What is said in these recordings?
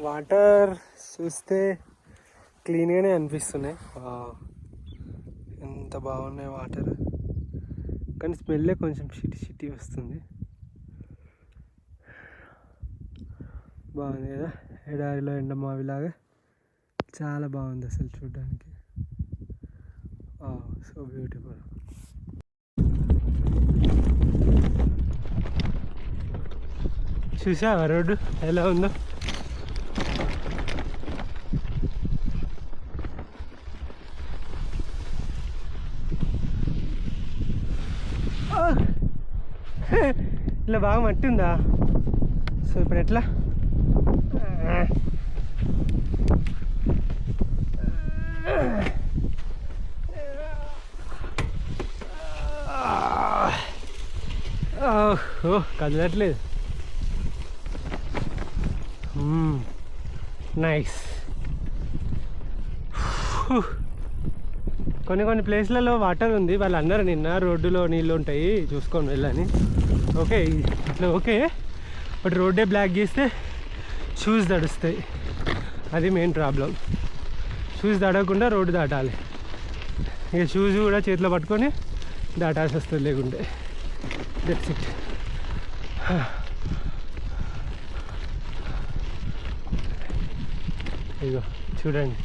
Water చూస్తే క్లీన్గానే అనిపిస్తున్నాయి. ఎంత బాగున్నాయి వాటర్, కానీ స్మెల్లే కొంచెం షిటి వస్తుంది. బాగుంది కదా, ఎడారిలో ఎండమావిలాగా చాలా బాగుంది అసలు చూడడానికి. So beautiful. చూసావా రోడ్డు ఎలా ఉందో? ఇలా బాగా మట్టి ఉందా? సో ఇప్పుడు ఎట్లా? కదలట్లేదు. నైస్. కొన్ని ప్లేస్లలో వాటర్ ఉంది. వాళ్ళు అన్నారు నిన్న రోడ్డులో నీళ్ళు ఉంటాయి చూసుకొని వెళ్ళని. ఓకే ఇట్లా ఓకే, బట్ రోడ్డే బ్లాక్ చేస్తే షూస్ తడుస్తాయి. అది మెయిన్ ప్రాబ్లం. షూస్ తడవకుండా రోడ్డు దాటాలి. ఇక షూస్ కూడా చేతిలో పట్టుకొని దాటాల్సి వస్తుంది లేకుంటే. That's it. ఇగో చూడండి,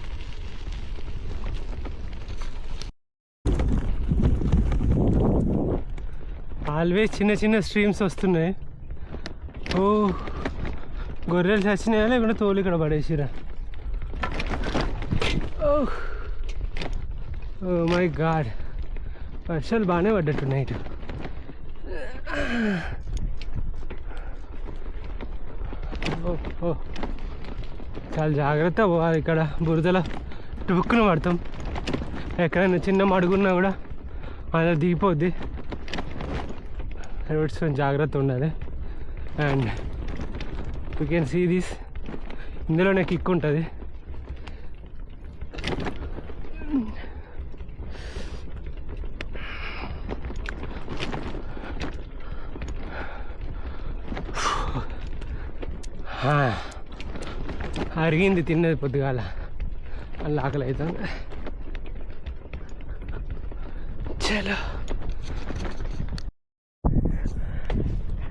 ఆల్వేస్ చిన్న స్ట్రీమ్స్ వస్తున్నాయి. గొర్రెలు చచ్చినాయా లేకుంటే తోలు ఇక్కడ పడేసిరా? ఓ మై గాడ్, వర్షాలు బాగానే పడ్డట్టున్నాయి ఇటు. చాలా జాగ్రత్త పోవాలి. ఇక్కడ బురదలో టుక్కున పడతాం. ఎక్కడైనా చిన్న మడుగున్నా కూడా అలా దిగిపోద్ది. రోడ్స్ జాగ్రత్త ఉండాలి. And you can see this, ఇందులోనే కిక్ ఉంటుంది. అరిగింది తిన్నది పొద్దుగాల, అలా ఆకలి అవుతుంది. చలో.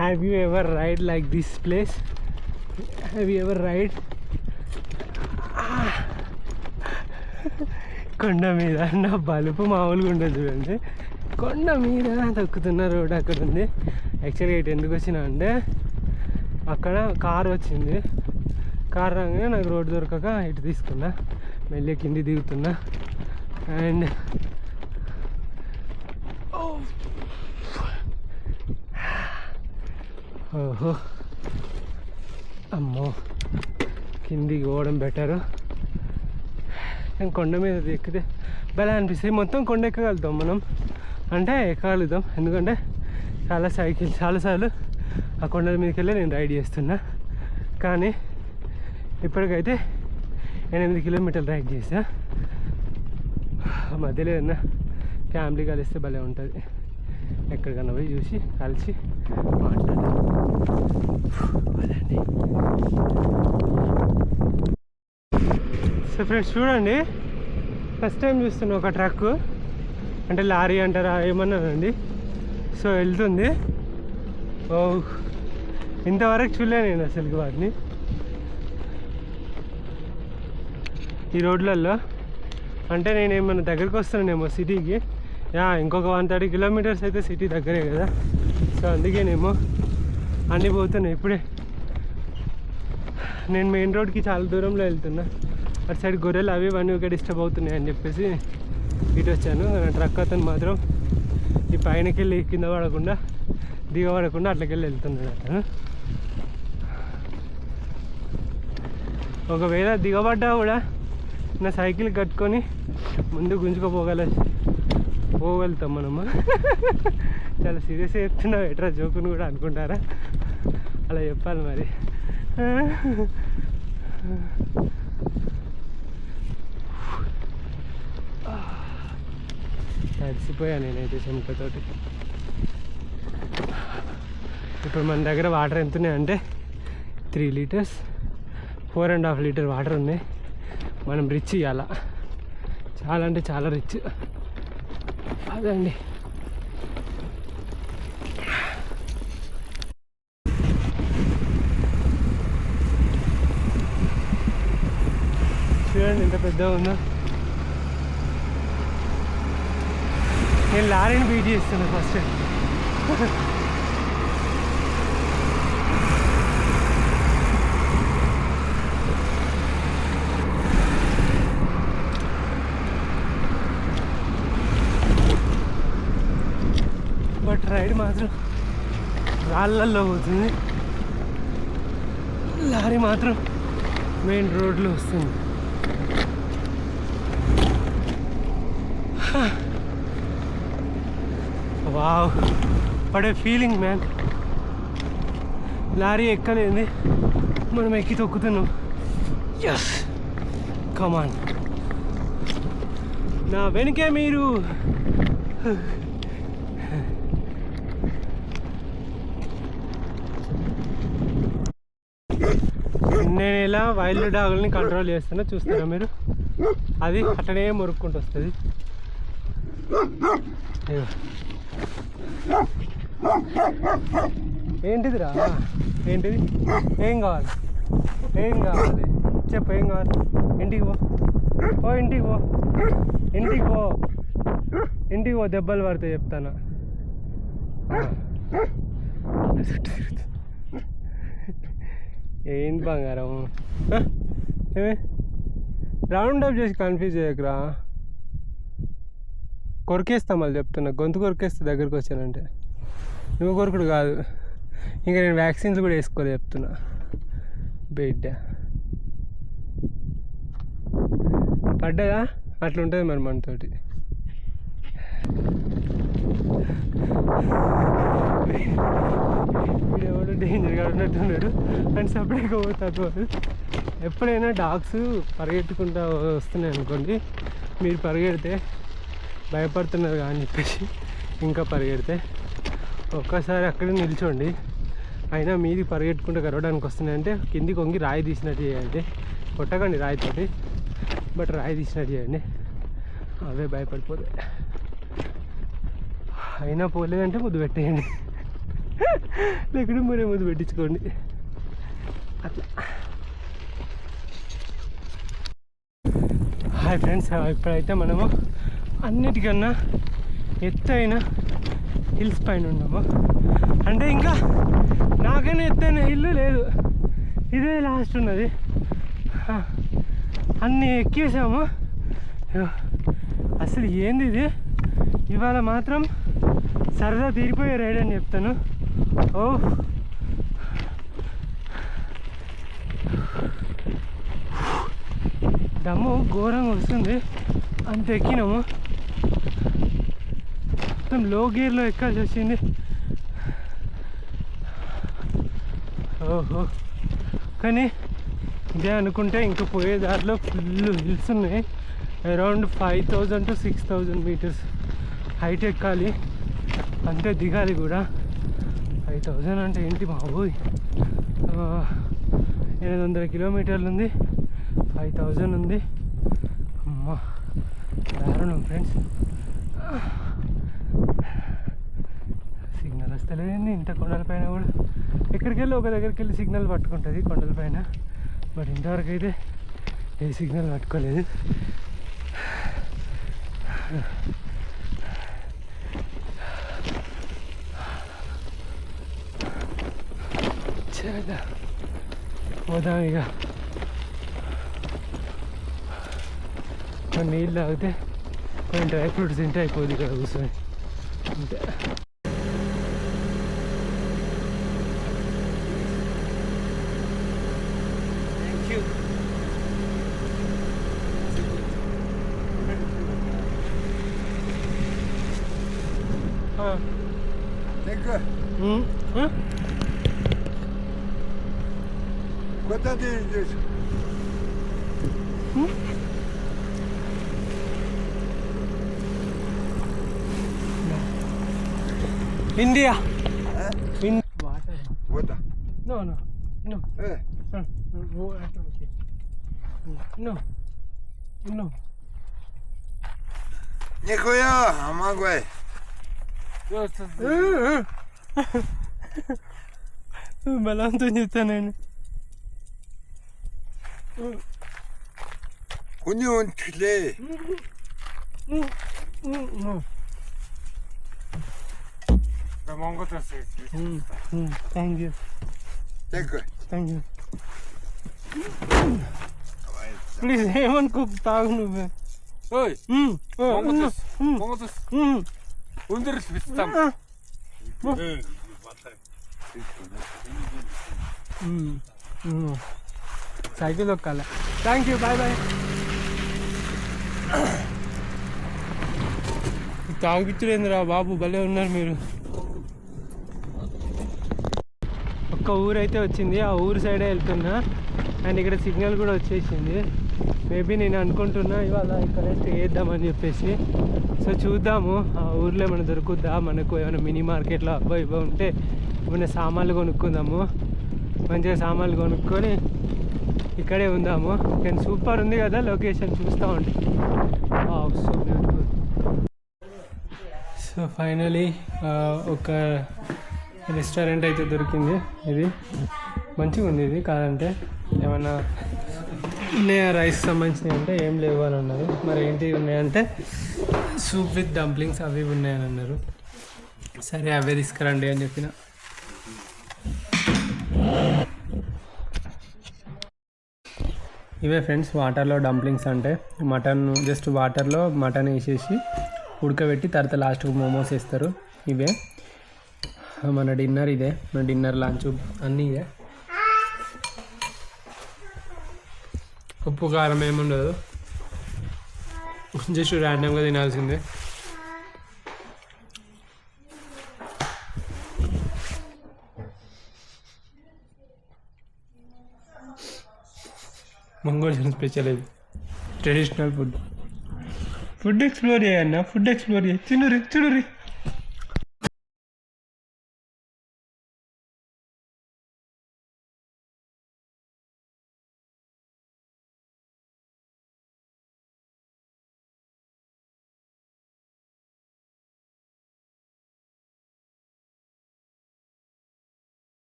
Have you ever ride like this place? Have you ever ride? కొండ మీద నా బలుపు మామూలుగా ఉండదు చూడండి. కొండ మీద తొక్కుతున్న రోడ్ అక్కడ ఉంది. యాక్చువల్గా ఇటు ఎందుకు వచ్చినా అంటే అక్కడ కారు వచ్చింది. కారు రాగానే నాకు రోడ్డు దొరకక ఇటు తీసుకున్నా, మెల్లి కింది దిగుతున్నా. అండ్ ఓహో అమ్మో, కిందికి పోవడం బెటరు. నేను కొండ మీద ఎక్కితే భలే అనిపిస్తుంది. మొత్తం కొండ ఎక్కగలుగుతాం మనం, అంటే ఎక్కగలుగుతాం. ఎందుకంటే చాలాసార్లు ఆ కొండల మీదకి వెళ్ళి నేను రైడ్ చేస్తున్నా. కానీ ఇప్పటికైతే 8 కిలోమీటర్లు రైడ్ చేసా. మధ్యలో ఏదన్నా ఫ్యామిలీ కలిస్తే భలే ఉంటుంది. ఎక్కడికన్నా పోయి చూసి కలిసి మాట్లాడాలి. సో ఫ్రెండ్స్ చూడండి, ఫస్ట్ టైం చూస్తున్నా ఒక ట్రక్, అంటే లారీ అంటారా ఏమన్నానండి. సో వెళ్తుంది. ఇంతవరకు చూడలే నేను అసలు వాటిని ఈ రోడ్లలో. అంటే నేను ఏమన్నా దగ్గరికి వస్తున్నానేమో సిటీకి. ఇంకొక 130 కిలోమీటర్స్ అయితే సిటీ దగ్గరే కదా. సో అందుకేనేమో అన్నీ పోతున్నాయి. ఇప్పుడే నేను మెయిన్ రోడ్కి చాలా దూరంలో వెళ్తున్నా. అటు సైడ్ గొర్రెలు అవి ఇవన్నీ ఒక డిస్టర్బ్ అవుతున్నాయి అని చెప్పేసి ఇటు వచ్చాను. ట్రక్ అతను మాత్రం ఈ పైనకి వెళ్ళి కింద పడకుండా దిగబడకుండా అట్లకెళ్ళి వెళ్తున్నాడు అతను. ఒకవేళ దిగబడ్డా కూడా నా సైకిల్ కట్టుకొని ముందు పోగలుగుతాం మనము. చాలా సీరియస్గా చెప్తున్నావు ఎట్రా జోకుని కూడా అనుకుంటారా? అలా చెప్పాలి మరి. తడిసిపోయాను నేనైతే చెమటతోటి. ఇప్పుడు మన దగ్గర వాటర్ ఎంత ఉన్నాయంటే 3 లీటర్స్. 4.5 లీటర్ వాటర్ ఉన్నాయి. మనం రిచ్ ఇవ్వాల, చాలా అంటే చాలా రిచ్. అదండి చూడండి ఎంత పెద్దగా ఉందో. నేను లారీని బీట్ చేస్తున్నా ఫస్ట్. బట్ రైడ్ మాత్రం రాళ్ళల్లో పోతుంది, లారీ మాత్రం మెయిన్ రోడ్లో వస్తుంది. వావ్, పడే ఫీలింగ్ మ్యాన్. లారీ ఎక్కలేంది, మనం ఎక్కి తొక్కుతున్నాం. ఎస్, కమాన్. నా వెనుకే మీరు. నేను ఇలా వైల్డ్ డాగుల్ని కంట్రోల్ చేస్తున్నా, చూస్తారా మీరు? అది అట్లనే మొరుక్కుంటూ వస్తుంది. ఏంటిదిరా, ఏంటిది? ఏం కావాలి, ఏం కావాలి చెప్పు, ఏం కావాలి? ఇంటికి పో, ఓ ఇంటికి పో, ఇంటికి పో, ఇంటికి పో, దెబ్బలు పడితే చెప్తాను. ఏంటి బంగారం, రౌండ్ అప్ చేసి కన్ఫ్యూజ్ చేయకురా. కొరికేస్తా, మళ్ళీ చెప్తున్నా, గొంతు కొరికేస్తా దగ్గరికి వచ్చానంటే. నువ్వు కొరుకుడు కాదు, ఇంకా నేను వ్యాక్సిన్స్ కూడా వేసుకోలే చెప్తున్నా. బిడ్డ పడ్డదా, అట్లా ఉంటుంది మరి మనతోటి. వీడెవడు డేంజర్గా ఉన్నట్టున్నాడు అండ్ సపరేట్గా పోతాడు. ఎప్పుడైనా డాగ్స్ పరిగెత్తుకుంటూ వస్తున్నాయి అనుకోండి, మీరు పరిగెడితే భయపడుతున్నారు అని చెప్పేసి ఇంకా పరిగెడితే ఒక్కసారి అక్కడే నిల్చోండి. అయినా మీది పరిగెట్టుకుంటూ కరవడానికి వస్తున్నాయంటే కిందికి వంగి రాయి తీసినట్టు చేయండి. కొట్టకండి రాయితోటి, బట్ రాయి తీసినట్టు చేయండి, అవే భయపడిపోతాయి. అయినా పోలేదంటే ముద్దు పెట్టేయండి, లేకుంటే మరే ముద్దు పెట్టించుకోండి. అట్లా. హాయ్ ఫ్రెండ్స్, ఇప్పుడైతే మనము అన్నిటికన్నా ఎత్తైన హిల్స్ పైన ఉన్నాము. అంటే ఇంకా నాకైనా ఎత్తైన హిల్ లేదు, ఇదే లాస్ట్ ఉన్నది. అన్నీ ఎక్కేసాము. అసలు ఏంది ఇది, ఇవాళ మాత్రం సరదా తీరిపోయే రైడ్ అని చెప్తాను. ఓ దమ్ము ఘోరంగా వస్తుంది, అంత ఎక్కినాము. మొత్తం లో గేర్లో ఎక్కాల్సి వచ్చింది. ఓహో, కానీ ఇదే అనుకుంటే ఇంకా పోయే దారిలో ఫుల్ హిల్స్ ఉన్నాయి. అరౌండ్ 5,000 to 6,000 మీటర్స్ హైట్ ఎక్కాలి, అంతే దిగాలి కూడా. 5,000 అంటే ఏంటి బాబోయ్, 800 కిలోమీటర్లు ఉంది, 5,000 ఉంది. అమ్మా దారుణం ఫ్రెండ్స్. సిగ్నల్ వస్తలేదండి ఇంత కొండలపైన కూడా. ఎక్కడికి వెళ్ళి ఒక దగ్గరికి వెళ్ళి సిగ్నల్ పట్టుకుంటుంది కొండలపైన, బట్ ఇంతవరకు అయితే ఏ సిగ్నల్ పట్టుకోలేదు. పోదాం ఇక. కొన్ని నీళ్ళు తాగితే కొన్ని డ్రై ఫ్రూట్స్ తింటే అయిపోద్ది ఇక్కడ కూర్చొని అంతే. Quanto disso? India. Water. No. Eh. Water, okay. No. Нихуя, Амагвай. బలంతో చెప్తానండి. Хуйни он тлей. Thank you. Такой. Thank you. Please, ఏమని కుక్ తాగు నువ్వు. Oi, mongotus. Under system. Cycle దొక్కాలి. Thank you, bye bye. తాగిచ్చులేందిరా బాబు, భలే ఉన్నారు మీరు. ఒక్క ఊరైతే వచ్చింది, ఆ ఊరు సైడే వెళ్తున్నా. అండ్ ఇక్కడ సిగ్నల్ కూడా వచ్చేసింది. మేబీ నేను అనుకుంటున్నా ఇవాళ ఇక్కడ స్టే చేద్దామని చెప్పేసి. సో చూద్దాము ఆ ఊర్లో ఏమైనా దొరుకుద్దా, మనకు ఏమైనా మినీ మార్కెట్లో ఇవ్వ ఉంటే ఏమైనా సామాన్లు కొనుక్కుందాము. మంచిగా సామాన్లు కొనుక్కొని ఇక్కడే ఉందాము. కానీ సూపర్ ఉంది కదా లొకేషన్, చూస్తూ ఉంటే. So beautiful. సో ఫైనలీ ఒక రెస్టారెంట్ అయితే దొరికింది. ఇది మంచిగా ఉంది. ఇది కాదంటే ఏమన్నా ఉన్నాయా రైస్ సంబంధించినవి అంటే ఏం లేవు అని అన్నారు. మరి ఏంటి ఉన్నాయంటే సూప్ విత్ డంప్లింగ్స్ అవి ఉన్నాయని అన్నారు. సరే అవే తీసుకురండి అని చెప్పిన. ఇవే ఫ్రెండ్స్ వాటర్లో డంప్లింగ్స్ అంటే మటన్, జస్ట్ వాటర్లో మటన్ వేసేసి ఉడకబెట్టి తర్వాత లాస్ట్కి మోమోస్ వేస్తారు. ఇవే మన డిన్నర్. ఇదే మన డిన్నర్, లంచ్ అన్నీ ఇదే. ఉప్పు కారం ఏముండదు, జస్ట్ ర్యాండమ్గా తినాల్సిందే. మంగోలియన్ స్పెషల్, ఇది ట్రెడిషనల్ ఫుడ్ ఎక్స్ప్లోర్ చేయన్నా. ఫుడ్ ఎక్స్ప్లోర్ చేయి. చూడురి.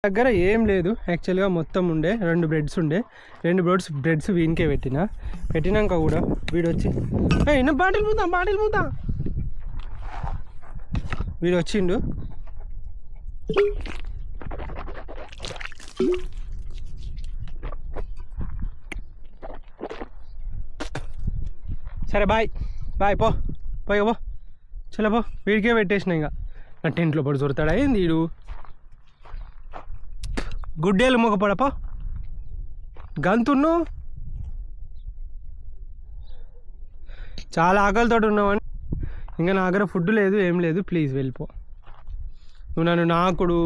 దగ్గర ఏం లేదు యాక్చువల్గా. మొత్తం ఉండే 2 బ్రెడ్స్ ఉండే. 2 బ్రెడ్స్ వీనికే పెట్టినాక కూడా వీడు వచ్చి బాటిల్ మూతా వీడు వచ్చిండు. సరే బాయ్ పో చలో పో. వీడికే పెట్టేసిన. ఇంకా నా టెంట్లో పడి దొరుకుతాడా ఏంది వీడు. గుడ్డేలు మొగపడపో గంతున్ను. చాలా ఆకలితో ఉన్నావని. ఇంకా నా దగ్గర ఫుడ్ లేదు, ఏం లేదు. ప్లీజ్ వెళ్ళిపో. నువ్వు నన్ను నాకుడు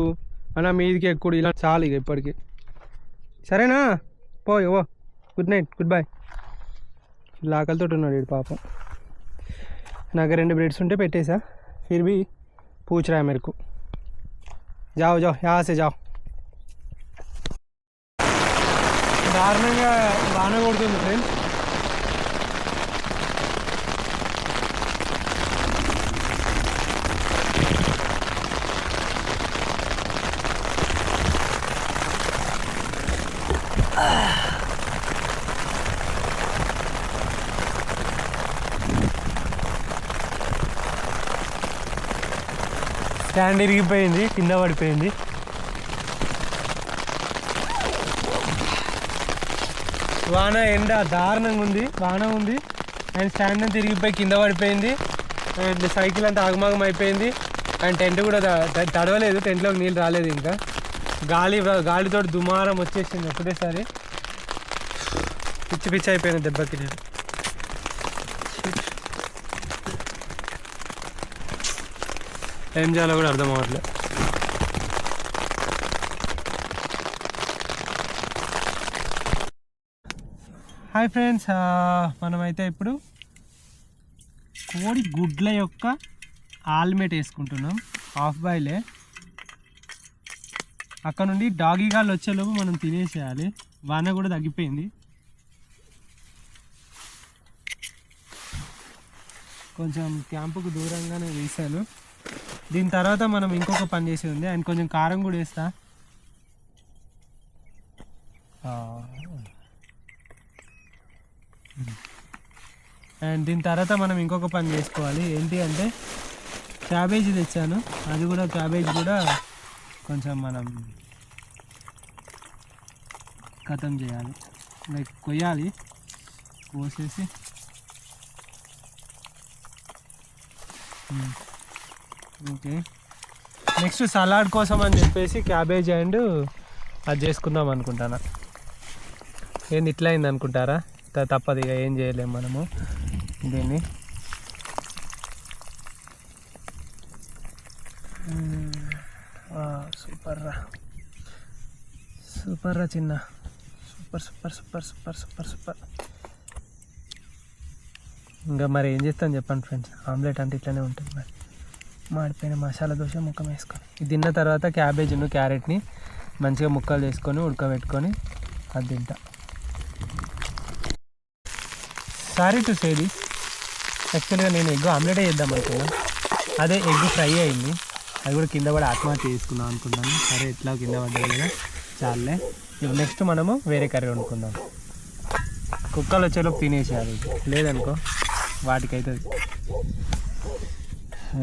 అన్న మీదికి ఎక్కుడు ఇలా చాలు ఇక ఇప్పటికి. సరేనా? ఓ గుడ్ నైట్, గుడ్ బై. ఇలా ఆకలితో ఉన్నాడు వీడు పాపం. నా దగ్గర 2 బ్రెడ్స్ ఉంటే పెట్టేసా. ఫిర్ भी पूछ रहा है मेरे को. जाओ यहाँ से जाओ. దారుణంగా వాన కొడుతుంది ఫ్రెండ్స్. స్టాండ్ ఇరిగిపోయింది, కింద పడిపోయింది. వాన ఎండ దారుణంగా ఉంది, వాన ఉంది. అండ్ స్టాండ్ అంతా తిరిగిపోయి కింద పడిపోయింది. అండ్ సైకిల్ అంతా ఆగమాగం అయిపోయింది. అండ్ టెంట్ కూడా తడవలేదు, టెంట్లోకి నీళ్ళు రాలేదు ఇంకా. గాలితో దుమారం వచ్చేసింది ఒకటేసారి. పిచ్చి పిచ్చి అయిపోయింది దెబ్బకి నేను. ఏం చేయాలో కూడా అర్థం అవ్వట్లేదు. హాయ్ ఫ్రెండ్స్, మనమైతే ఇప్పుడు కోడి గుడ్ల యొక్క ఆల్మేట్ వేసుకుంటున్నాం. హాఫ్ బాయిలే. అక్కడ నుండి డాగీ గాళ్ళు వచ్చేలోపు మనం తినేసేయాలి. వాన కూడా తగ్గిపోయింది. కొంచెం క్యాంపుకు దూరంగానే వేసాను. దీని తర్వాత మనం ఇంకొక పని చేసి ఉంది. అండ్ కొంచెం కారం కూడా వేస్తా. అండ్ దీని తర్వాత మనం ఇంకొక పని చేసుకోవాలి. ఏంటి అంటే క్యాబేజీ తెచ్చాను. అది కూడా క్యాబేజ్ కూడా కొంచెం మనం ఖతం చేయాలి, లైక్ కొయ్యాలి. కోసేసి ఓకే. నెక్స్ట్ సలాడ్ కోసం అని చెప్పేసి క్యాబేజ్ అండ్ అది చేసుకుందాం అనుకుంటాను. ఏంది ఇట్లా అయింది అనుకుంటారా? తప్పదు, ఇక ఏం చేయలేము మనము దీన్ని. సూపర్ రా, సూపర్ రా చిన్న, super super super super super super. ఇంకా మరి ఏం చేస్తాను చెప్పండి ఫ్రెండ్స్, ఆమ్లెట్ అంటే ఇట్లనే ఉంటుంది. మరి మాడిపోయిన మసాలా దోశ ముక్కం వేసుకొని ఇది తిన్న తర్వాత క్యాబేజ్ను క్యారెట్ని మంచిగా ముక్కలు చేసుకొని ఉడకబెట్టుకొని అది తింటా. సారీ టు సే దిస్, యాక్చువల్గా నేను ఎగ్ ఆమ్లెటే చేద్దాం అనుకున్నా. అదే ఎగ్ ఫ్రై అయింది, అది కూడా కింద పడి ఆత్మహత్య చేసుకుందాం అనుకుంటాను. సరే ఎట్లా కింద పడ్డాయి కదా, చాలే. ఇప్పుడు నెక్స్ట్ మనము వేరే కర్రీ వండుకుందాం. కుక్కలు వచ్చేలోపు తినేసేయాలి, లేదనుకో వాటికి అవుతుంది.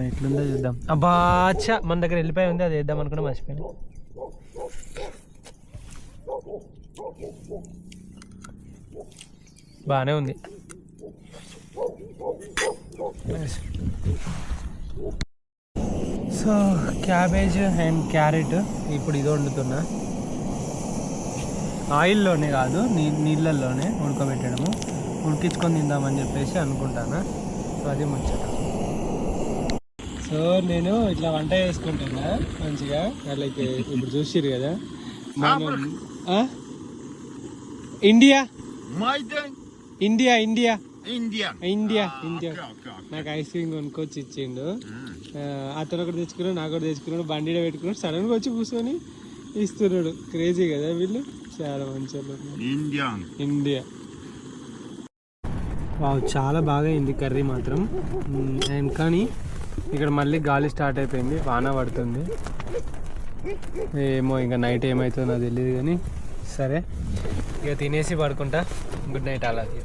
ఎట్లుందో చూద్దాం. అబ్బా అచ్చా, మన దగ్గర వెళ్ళిపోయి ఉంది, అది వేద్దాం అనుకున్నా మర్చిపోయాను. బాగానే ఉంది. సో క్యాబేజ్ అండ్ క్యారెట్ ఇప్పుడు ఇది వండుతున్నా. ఆయిల్లోనే కాదు, నీళ్ళల్లోనే ఉడకబెట్టడము, ఉడికించుకొని తిందామని చెప్పేసి అనుకుంటాను. సో అది ముచ్చట. సో నేను ఇట్లా వంట చేసుకుంటున్నా మంచిగా. లైక్ ఇప్పుడు చూసిర్రు కదా మనం India India India India India India. నాకు ఐస్ క్రీమ్ కొనుక్కొచ్చి ఇచ్చిండు. అతను ఒకటి తెచ్చుకున్నాడు, నాకు ఒకటి తెచ్చుకున్నాడు, బండిలో పెట్టుకున్నాడు, సడన్గా వచ్చి కూర్చొని ఇస్తున్నాడు. క్రేజీ కదా వీళ్ళు, చాలా మంచి ఇండియా. వావ్, చాలా బాగా అయింది కర్రీ మాత్రం. అండ్ కానీ ఇక్కడ మళ్ళీ గాలి స్టార్ట్ అయిపోయింది, వాన పడుతుంది. ఏమో ఇంకా నైట్ ఏమవుతుందో నాకు తెలియదు కానీ సరే ఇక తినేసి పడుకుంటా. Good night. అలాగే.